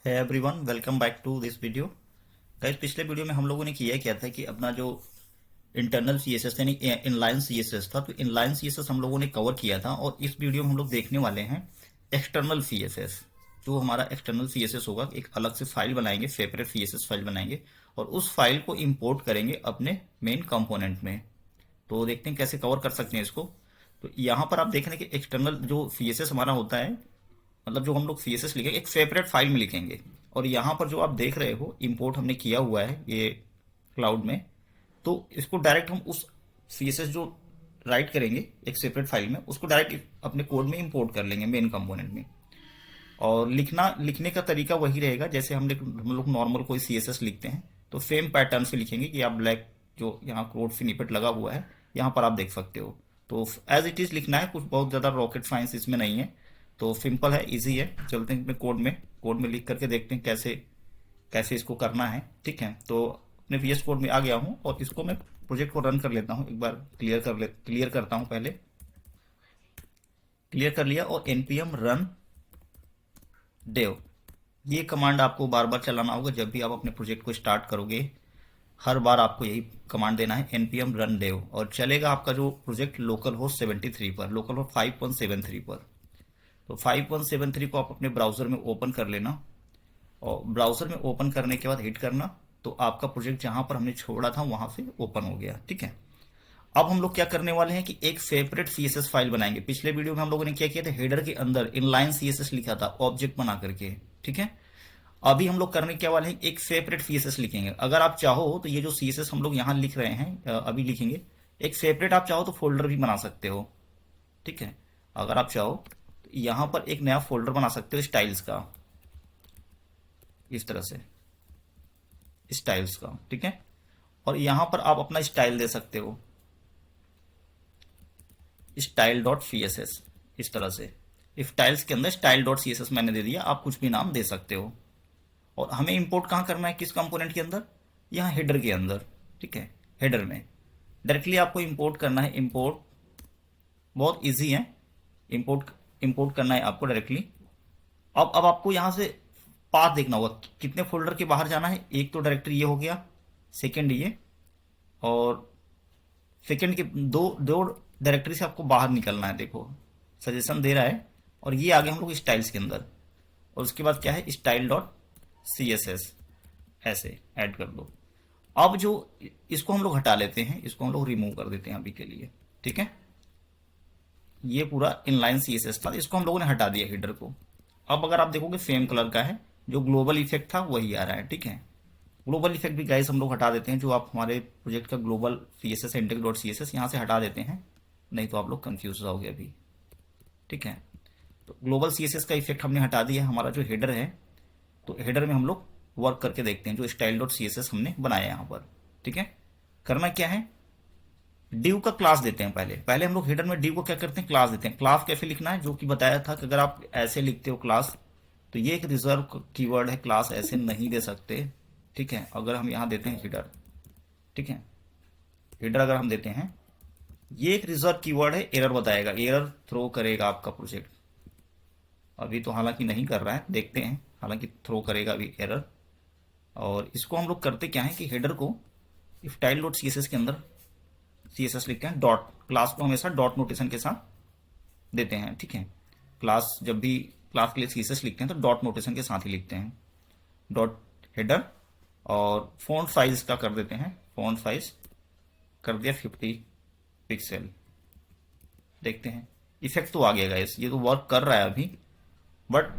है everyone, welcome back to this video. Guys, पिछले video में हम लोगों ने किया था कि अपना जो इंटरनल सीएसएस यानी इनलाइन सीएसएस था, तो इनलाइन सीएसएस हम लोगों ने कवर किया था। और इस वीडियो में हम लोग देखने वाले हैं एक्सटर्नल सीएसएस। जो हमारा एक्सटर्नल सीएसएस होगा, एक अलग से फाइल बनाएंगे, सेपरेट सीएसएस फाइल बनाएंगे और उस फाइल को इंपोर्ट करेंगे अपने मेन कंपोनेंट में। तो देखते हैं कैसे कवर कर सकते हैं इसको। तो यहाँ पर आप देख रहे हैं कि एक्सटर्नल जो सीएसएस हमारा होता है, मतलब जो हम लोग सीएसएस लिखेंगे एक सेपरेट फाइल में लिखेंगे। और यहाँ पर जो आप देख रहे हो इंपोर्ट हमने किया हुआ है ये क्लाउड में, तो इसको डायरेक्ट हम उस सीएसएस जो राइट करेंगे एक सेपरेट फाइल में, उसको डायरेक्ट अपने कोड में इंपोर्ट कर लेंगे मेन कंपोनेंट में। और लिखने का तरीका वही रहेगा जैसे हम लोग नॉर्मल कोई सीएसएस लिखते हैं, तो सेम पैटर्न से लिखेंगे कि आप ब्लैक जो यहाँ कोड स्निपेट लगा हुआ है यहाँ पर आप देख सकते हो। तो एज इट इज लिखना है, कुछ बहुत ज़्यादा रॉकेट साइंस इसमें नहीं है, तो सिंपल है, इजी है। चलते हैं कोड में लिख करके देखते हैं कैसे कैसे इसको करना है। ठीक है, तो अपने VS कोड में आ गया हूँ और इसको मैं प्रोजेक्ट को रन कर लेता हूँ। एक बार क्लियर करता हूँ, पहले क्लियर कर लिया और npm run dev ये कमांड आपको बार बार चलाना होगा जब भी आप अपने प्रोजेक्ट को स्टार्ट करोगे। हर बार आपको यही कमांड देना है npm run dev, और चलेगा आपका जो प्रोजेक्ट लोकल होस्ट 73 पर, लोकल होस्ट 5.73 पर। तो 5.73 को आप अपने ब्राउज़र में ओपन कर लेना और ब्राउज़र में ओपन करने के बाद हिट करना, तो आपका प्रोजेक्ट जहाँ पर हमने छोड़ा था वहाँ से ओपन हो गया। ठीक है, अब हम लोग क्या करने वाले हैं कि एक सेपरेट सीएसएस फाइल बनाएंगे। पिछले वीडियो में हम लोगों ने क्या किया था, हेडर के अंदर इनलाइन सीएसएस लिखा था ऑब्जेक्ट बना करके। ठीक है, अभी हम लोग करने क्या वाले हैं, एक सेपरेट सीएसएस लिखेंगे। अगर आप चाहो तो ये जो सीएसएस हम लोग यहाँ लिख रहे हैं अभी लिखेंगे, एक सेपरेट आप चाहो तो फोल्डर भी बना सकते हो। ठीक है, अगर आप चाहो तो यहाँ पर एक नया फोल्डर बना सकते हो स्टाइल्स का, इस तरह से स्टाइल्स का। ठीक है, और यहाँ पर आप अपना स्टाइल दे सकते हो, style.css, इस तरह से स्टाइल्स के अंदर style.css मैंने दे दिया, आप कुछ भी नाम दे सकते हो। और हमें इंपोर्ट कहाँ करना है, किस कंपोनेंट के अंदर, यहाँ हेडर के अंदर। ठीक है, हेडर में डायरेक्टली आपको इंपोर्ट करना है। इंपोर्ट बहुत इजी है, इंपोर्ट करना है आपको डायरेक्टली। अब आपको यहाँ से पाथ देखना होगा कितने फोल्डर के बाहर जाना है। एक तो डायरेक्टरी ये हो गया, सेकंड ये, और सेकंड के दो दो डायरेक्टरी से आपको बाहर निकलना है। देखो सजेशन दे रहा है, और ये आगे हम लोग स्टाइल्स के अंदर, और उसके बाद क्या है style.css, ऐसे ऐड कर दो। अब जो इसको हम लोग हटा लेते हैं, इसको हम लोग रिमूव कर देते हैं अभी के लिए। ठीक है, ये पूरा इनलाइन सीएसएस था, इसको हम लोगों ने हटा दिया हेडर को। अब अगर आप देखोगे सेम कलर का है, जो ग्लोबल इफेक्ट था वही आ रहा है। ठीक है, ग्लोबल इफेक्ट भी गाइस हम लोग हटा देते हैं, जो आप हमारे प्रोजेक्ट का ग्लोबल सीएसएस index.css यहाँ से हटा देते हैं, नहीं तो आप लोग कंफ्यूज रहोगे अभी। ठीक है, तो ग्लोबल सीएसएस का इफेक्ट हमने हटा दिया। हमारा जो हेडर है, तो हेडर में हम लोग वर्क करके देखते हैं जो style.css हमने बनाया यहाँ पर। ठीक है, करना क्या है, डिव का क्लास देते हैं। पहले हम लोग हेडर में डिव को क्या करते हैं, क्लास देते हैं। क्लास कैसे लिखना है, जो कि बताया था कि अगर आप ऐसे लिखते हो क्लास, तो ये एक रिजर्व कीवर्ड है, क्लास ऐसे नहीं दे सकते। ठीक है, अगर हम यहाँ देते हैं हेडर, ठीक है, हेडर अगर हम देते हैं, ये एक रिजर्व कीवर्ड है, एरर बताएगा, एरर थ्रो करेगा आपका प्रोजेक्ट। अभी तो हालांकि नहीं कर रहा है, देखते हैं, हालांकि थ्रो करेगा अभी एरर। और इसको हम लोग करते क्या है कि हेडर को style.css के अंदर CSS लिखते हैं, डॉट, क्लास को हमेशा डॉट नोटेशन के साथ देते हैं। ठीक है, क्लास जब भी क्लास के लिए CSS लिखते हैं तो डॉट नोटेशन के साथ ही लिखते हैं, डॉट हेडर। और फॉन्ट साइज का कर देते हैं, फॉन्ट साइज कर दिया 50 पिक्सल। देखते हैं इफेक्ट तो आ गया गाइस, ये तो वर्क कर रहा है अभी। बट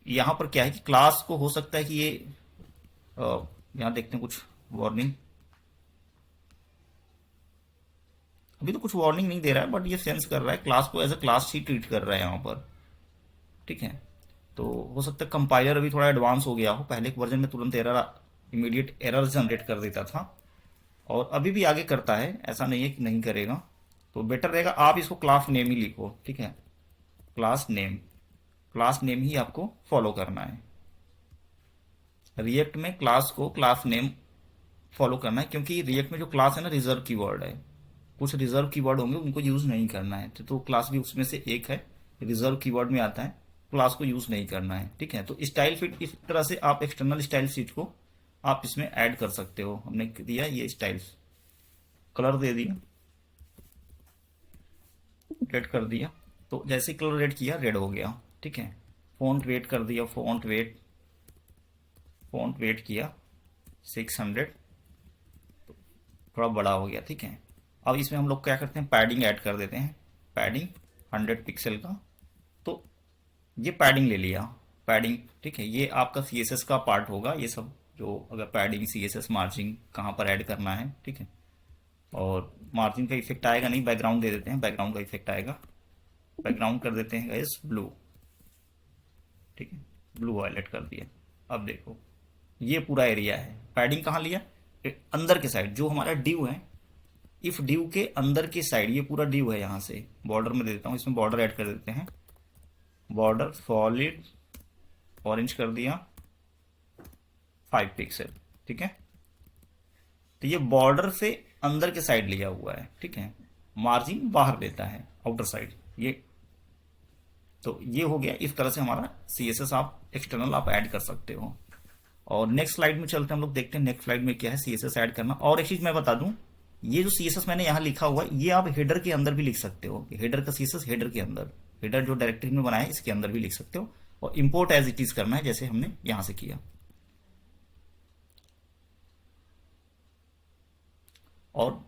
यहाँ पर क्या है कि क्लास को हो सकता है कि ये यहाँ देखते हैं कुछ वार्निंग, अभी तो कुछ वार्निंग नहीं दे रहा है, बट ये सेंस कर रहा है, क्लास को एज अ क्लास ही ट्रीट कर रहा है यहाँ पर। ठीक है, तो हो सकता है कंपाइलर अभी थोड़ा एडवांस हो गया हो, पहले के वर्जन में तुरंत एरर, इमीडिएट एरर जनरेट कर देता था, और अभी भी आगे करता है, ऐसा नहीं है कि नहीं करेगा। तो बेटर रहेगा आप इसको क्लास नेम ही लिखो। ठीक है, क्लास नेम ही आपको फॉलो करना है। रिएक्ट में क्लास को क्लास नेम फॉलो करना है, क्योंकि रिएक्ट में जो क्लास है ना, रिजर्व कीवर्ड है। कुछ रिजर्व कीवर्ड होंगे, उनको यूज नहीं करना है, तो क्लास भी उसमें से एक है, रिजर्व कीवर्ड में आता है। क्लास को यूज नहीं करना है, ठीक है। तो स्टाइल फिट इस तरह से आप एक्सटर्नल स्टाइल शीट को आप इसमें ऐड कर सकते हो। हमने दिया ये स्टाइल्स, कलर दे दिया, रेड कर दिया, तो जैसे कलर रेड किया रेड हो गया, ठीक है। फॉन्ट वेट कर दिया, फॉन्ट वेट किया 600, थोड़ा बड़ा हो गया, ठीक है। अब इसमें हम लोग क्या करते हैं, पैडिंग ऐड कर देते हैं, पैडिंग 100 पिक्सल का। तो ये पैडिंग ले लिया, पैडिंग, ठीक है। ये आपका CSS का पार्ट होगा, ये सब जो अगर पैडिंग, CSS, मार्जिन कहाँ पर ऐड करना है, ठीक है। और मार्जिन का इफेक्ट आएगा नहीं, बैकग्राउंड दे देते हैं, बैकग्राउंड का इफेक्ट आएगा, बैकग्राउंड कर देते हैं गाइस ब्लू, ठीक है, ब्लू वायलेट कर दिया। अब देखो ये पूरा एरिया है, पैडिंग कहाँ लिया, अंदर के साइड जो हमारा डिव है, इफ डिव के अंदर की साइड, ये पूरा डिव है, यहाँ से बॉर्डर में दे देता हूँ, इसमें बॉर्डर ऐड कर देते हैं, बॉर्डर सॉलिड ऑरेंज कर दिया 5 पिक्सल, ठीक है। तो ये बॉर्डर से अंदर के साइड लिया हुआ है, ठीक है। मार्जिन बाहर देता है, आउटर साइड, ये तो ये हो गया। इस तरह से हमारा CSS आप एक्सटर्नल आप ऐड कर सकते हो। और नेक्स्ट स्लाइड में चलते हैं, हम लोग देखते हैं नेक्स्ट स्लाइड में क्या है CSS ऐड करना। और एक चीज मैं बता दूं, ये जो CSS मैंने यहाँ लिखा हुआ है, ये आप हेडर के अंदर भी लिख सकते हो, हेडर का CSS हेडर के अंदर, हेडर जो डायरेक्टरी में बनाया है इसके अंदर भी लिख सकते हो, और इंपोर्ट एज इट इज करना है जैसे हमने यहां से किया। और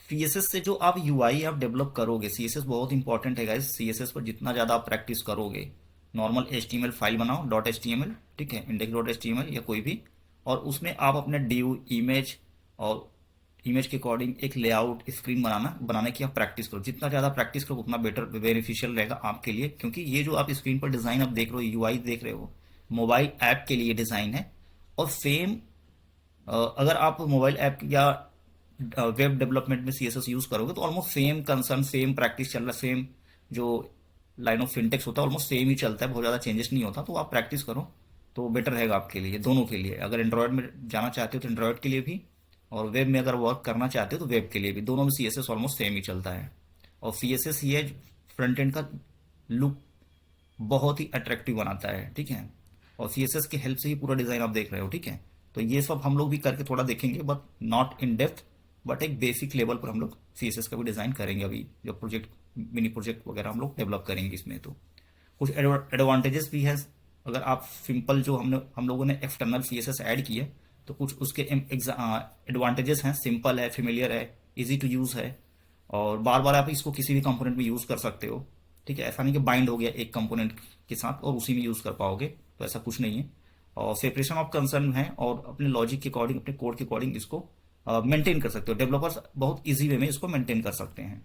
CSS से जो आप UI आप डेवलप करोगे, CSS बहुत इंपॉर्टेंट है गाइस, CSS पर जितना ज़्यादा आप प्रैक्टिस करोगे, नॉर्मल HTML फाइल बनाओ .html, ठीक है, index.html या कोई भी, और उसमें आप अपने div, इमेज और इमेज के अकॉर्डिंग एक लेआउट स्क्रीन बनाने की आप प्रैक्टिस करो। जितना ज़्यादा प्रैक्टिस करो उतना बेटर बेनिफिशियल रहेगा आपके लिए, क्योंकि ये जो आप स्क्रीन पर डिज़ाइन आप देख रहे हो, UI देख रहे हो, मोबाइल ऐप के लिए डिज़ाइन है। और सेम अगर आप मोबाइल ऐप या वेब डेवलपमेंट में CSS यूज करोगे तो almost same concern, same practice चल रहा है, सेम जो लाइन ऑफ सिंटेक्स होता है ऑलमोस्ट सेम ही चलता है, बहुत ज़्यादा चेंजेस नहीं होता। तो आप प्रैक्टिस करो तो बेटर रहेगा आपके लिए, दोनों के लिए। अगर एंड्रॉयड में जाना चाहते हो तो एंड्रॉयड के लिए भी, और वेब में अगर वर्क करना चाहते हो तो वेब के लिए भी, दोनों में CSS ऑलमोस्ट सेम ही चलता है। और CSS ये फ्रंट एंड का लुक बहुत ही अट्रैक्टिव बनाता है, ठीक है। और CSS की हेल्प से ही पूरा डिज़ाइन आप देख रहे हो, ठीक है। तो ये सब हम लोग भी करके थोड़ा देखेंगे, but not in depth, but एक बेसिक लेवल पर हम लोग CSS का भी डिज़ाइन करेंगे अभी, जो प्रोजेक्ट, मिनी प्रोजेक्ट वगैरह हम लोग डेवलप करेंगे इसमें। तो कुछ एडवांटेजेस भी है, अगर आप सिंपल जो हम लोगों ने एक्सटर्नल CSS ऐड किए, तो कुछ उसके एडवांटेजेस हैं, सिंपल है, फेमिलियर है, इजी टू यूज़ है, और बार बार आप इसको किसी भी कंपोनेंट में यूज़ कर सकते हो, ठीक है। ऐसा नहीं कि बाइंड हो गया एक कंपोनेंट के साथ और उसी में यूज़ कर पाओगे, तो ऐसा कुछ नहीं है। और सेपरेशन ऑफ कंसर्न है, और अपने लॉजिक के अकॉर्डिंग, अपने कोड के अकॉर्डिंग इसको मेंटेन कर सकते हो, डेवलपर्स बहुत इजी वे में इसको मेंटेन कर सकते हैं।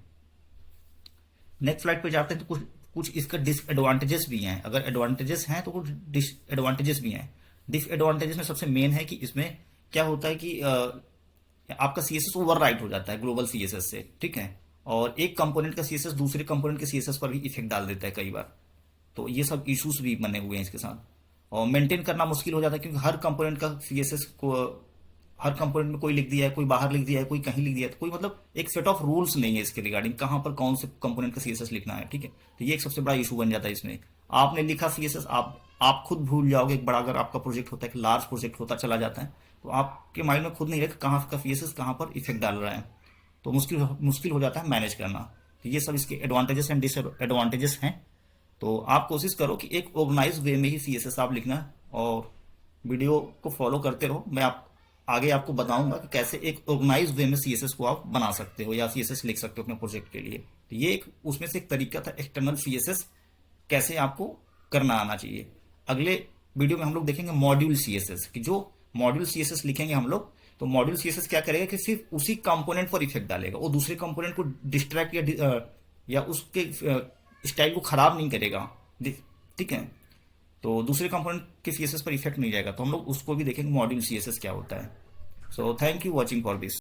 नेक्स्ट स्लाइड पे जाते हैं, तो कुछ कुछ इसका डिसएडवांटेजेस भी हैं। अगर एडवांटेजेस हैं तो कुछ डिसएडवांटेजेस भी हैं। डिसएडवांटेजेस में सबसे मेन है कि इसमें क्या होता है कि आपका CSS ओवर राइट हो जाता है ग्लोबल CSS से, ठीक है। और एक कंपोनेंट का CSS दूसरे कंपोनेंट के CSS पर भी इफेक्ट डाल देता है कई बार, तो ये सब इश्यूज भी बने हुए हैं इसके साथ। और मेंटेन करना मुश्किल हो जाता है, क्योंकि हर कंपोनेंट का CSS को, हर कंपोनेंट में कोई लिख दिया है, कोई बाहर लिख दिया है, कोई कहीं लिख दिया है, तो कोई मतलब एक सेट ऑफ रूल्स नहीं है इसके रिगार्डिंग कहाँ पर कौन से कंपोनेंट का CSS लिखना है, ठीक है। तो ये एक सबसे बड़ा इशू बन जाता है इसमें। आपने लिखा CSS, आप खुद भूल जाओगे, एक बड़ा अगर आपका प्रोजेक्ट होता है, एक लार्ज प्रोजेक्ट होता चला जाता है, तो आपके माइंड में खुद नहीं रहेगा कहाँ का CSS कहाँ पर इफेक्ट डाल रहा है, तो मुश्किल हो जाता है मैनेज करना। तो ये सब इसके एडवांटेजेस एंड डिसएडवांटेजेस हैं। तो आप कोशिश करो कि एक ऑर्गेनाइज वे में ही CSS आप लिखना, और वीडियो को फॉलो करते रहो। मैं आगे आपको बताऊंगा कि कैसे एक ऑर्गेनाइज वे में CSS को आप बना सकते हो या CSS लिख सकते हो अपने प्रोजेक्ट के लिए। तो ये एक उसमें से एक तरीका था एक्सटर्नल CSS कैसे आपको करना आना चाहिए। अगले वीडियो में हम लोग देखेंगे मॉड्यूल CSS, कि जो मॉड्यूल CSS लिखेंगे हम लोग, तो मॉड्यूल CSS क्या करेगा कि सिर्फ उसी कंपोनेंट पर इफेक्ट डालेगा, वो दूसरे कंपोनेंट को डिस्ट्रैक्ट या उसके स्टाइल को खराब नहीं करेगा, ठीक है। तो दूसरे कंपोनेंट के CSS पर इफेक्ट नहीं जाएगा, तो हम लोग उसको भी देखेंगे मॉड्यूल CSS क्या होता है। So thank you watching for this.